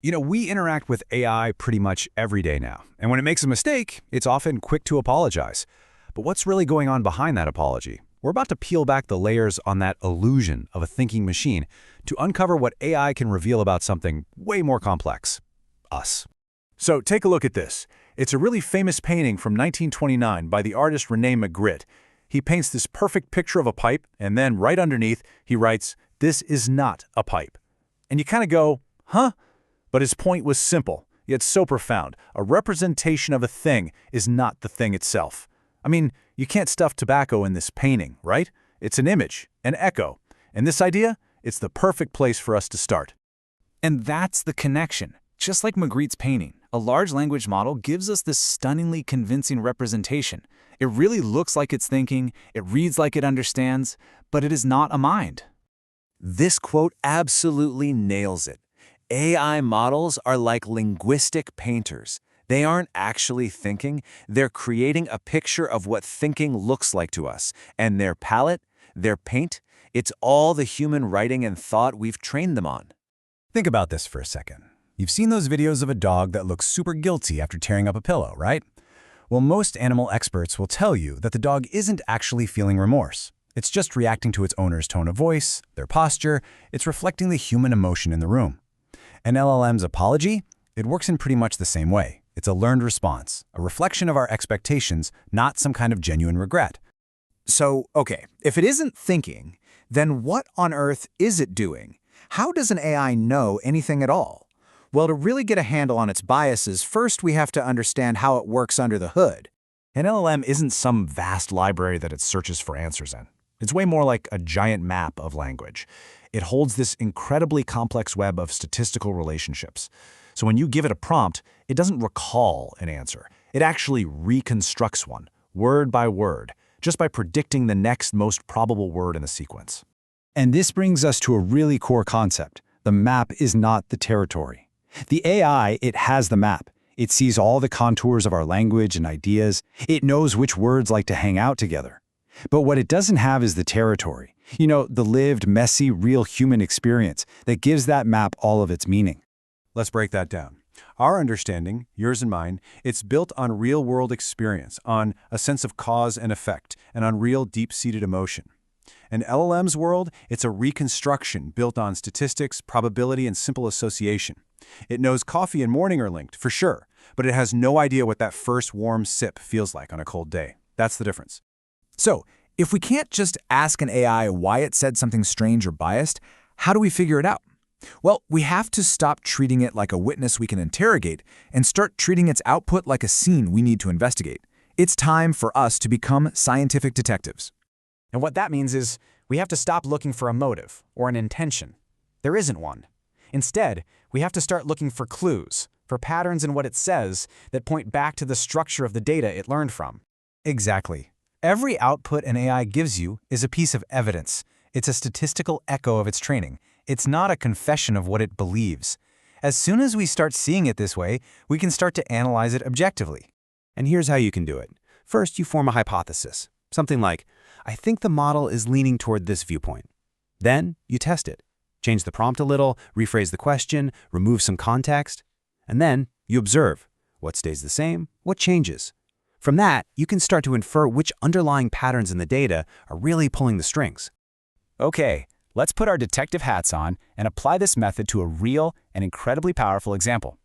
We interact with AI pretty much every day now, and when it makes a mistake, it's often quick to apologize. But what's really going on behind that apology? We're about to peel back the layers on that illusion of a thinking machine to uncover what AI can reveal about something way more complex: us. So take a look at this. It's a really famous painting from 1929 by the artist René Magritte. He paints this perfect picture of a pipe, and then right underneath, he writes, "This is not a pipe." And you kind of go, huh? But his point was simple, yet so profound. A representation of a thing is not the thing itself. I mean, you can't stuff tobacco in this painting, right? It's an image, an echo. And this idea, it's the perfect place for us to start. And that's the connection. Just like Magritte's painting, a large language model gives us this stunningly convincing representation. It really looks like it's thinking, it reads like it understands, but it is not a mind. This quote absolutely nails it. AI models are like linguistic painters. They aren't actually thinking, they're creating a picture of what thinking looks like to us. And their palette, their paint, it's all the human writing and thought we've trained them on. Think about this for a second. You've seen those videos of a dog that looks super guilty after tearing up a pillow, right? Well, most animal experts will tell you that the dog isn't actually feeling remorse. It's just reacting to its owner's tone of voice, their posture. It's reflecting the human emotion in the room. An LLM's apology? It works in pretty much the same way. It's a learned response, a reflection of our expectations, not some kind of genuine regret. So, okay, if it isn't thinking, then what on earth is it doing? How does an AI know anything at all? Well, to really get a handle on its biases, first we have to understand how it works under the hood. An LLM isn't some vast library that it searches for answers in. It's way more like a giant map of language. It holds this incredibly complex web of statistical relationships. So when you give it a prompt, it doesn't recall an answer. It actually reconstructs one, word by word, just by predicting the next most probable word in the sequence. And this brings us to a really core concept. The map is not the territory. The AI, it has the map. It sees all the contours of our language and ideas. It knows which words like to hang out together. But what it doesn't have is the territory. The lived, messy, real human experience that gives that map all of its meaning. Let's break that down. Our understanding, yours and mine, it's built on real-world experience, on a sense of cause and effect, and on real deep-seated emotion. An LLM's world, it's a reconstruction built on statistics, probability, and simple association. It knows coffee and morning are linked, for sure, but it has no idea what that first warm sip feels like on a cold day. That's the difference. So, if we can't just ask an AI why it said something strange or biased, how do we figure it out? Well, we have to stop treating it like a witness we can interrogate and start treating its output like a scene we need to investigate. It's time for us to become scientific detectives. And what that means is we have to stop looking for a motive or an intention. There isn't one. Instead, we have to start looking for clues, for patterns in what it says that point back to the structure of the data it learned from. Exactly. Every output an AI gives you is a piece of evidence. It's a statistical echo of its training. It's not a confession of what it believes. As soon as we start seeing it this way, we can start to analyze it objectively. And here's how you can do it. First, you form a hypothesis. Something like, I think the model is leaning toward this viewpoint. Then, you test it. Change the prompt a little, rephrase the question, remove some context. And then, you observe. What stays the same? What changes? From that, you can start to infer which underlying patterns in the data are really pulling the strings. Okay, let's put our detective hats on and apply this method to a real and incredibly powerful example.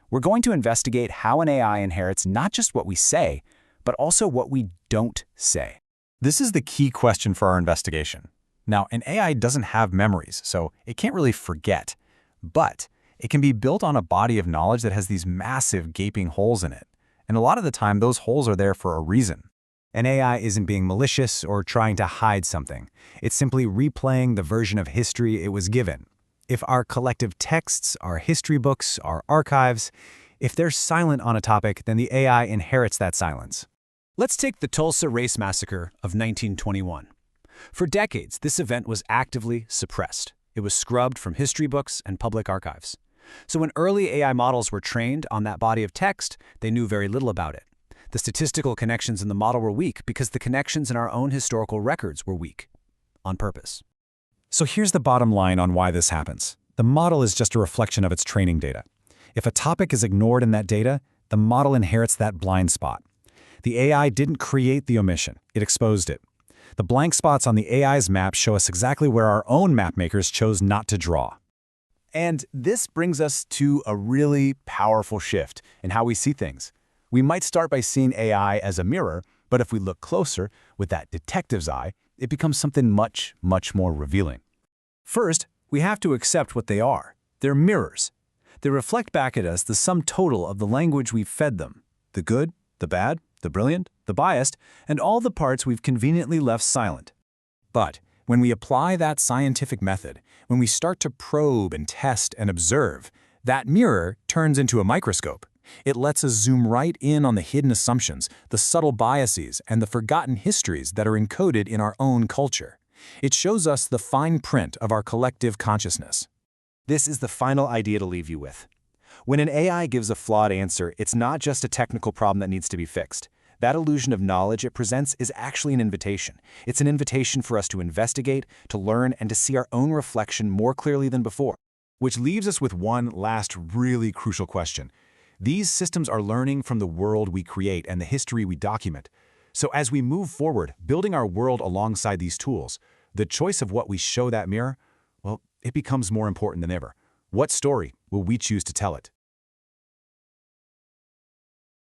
We're going to investigate how an AI inherits not just what we say, but also what we don't say. This is the key question for our investigation. Now, an AI doesn't have memories, so it can't really forget. But it can be built on a body of knowledge that has these massive gaping holes in it. And a lot of the time, those holes are there for a reason. An AI isn't being malicious or trying to hide something. It's simply replaying the version of history it was given. If our collective texts, our history books, our archives, if they're silent on a topic, then the AI inherits that silence. Let's take the Tulsa Race Massacre of 1921. For decades, this event was actively suppressed. It was scrubbed from history books and public archives. So when early AI models were trained on that body of text, they knew very little about it. The statistical connections in the model were weak because the connections in our own historical records were weak, on purpose. So here's the bottom line on why this happens. The model is just a reflection of its training data. If a topic is ignored in that data, the model inherits that blind spot. The AI didn't create the omission, it exposed it. The blank spots on the AI's map show us exactly where our own mapmakers chose not to draw. And this brings us to a really powerful shift in how we see things. We might start by seeing AI as a mirror, but if we look closer, with that detective's eye, it becomes something much, much more revealing. First, we have to accept what they are. They're mirrors. They reflect back at us the sum total of the language we've fed them: the good, the bad, the brilliant, the biased, and all the parts we've conveniently left silent. But when we apply that scientific method, when we start to probe and test and observe, that mirror turns into a microscope. It lets us zoom right in on the hidden assumptions, the subtle biases, and the forgotten histories that are encoded in our own culture. It shows us the fine print of our collective consciousness. This is the final idea to leave you with. When an AI gives a flawed answer, it's not just a technical problem that needs to be fixed. That illusion of knowledge it presents is actually an invitation. It's an invitation for us to investigate, to learn, and to see our own reflection more clearly than before. Which leaves us with one last really crucial question. These systems are learning from the world we create and the history we document. So as we move forward, building our world alongside these tools, the choice of what we show that mirror, well, it becomes more important than ever. What story will we choose to tell it?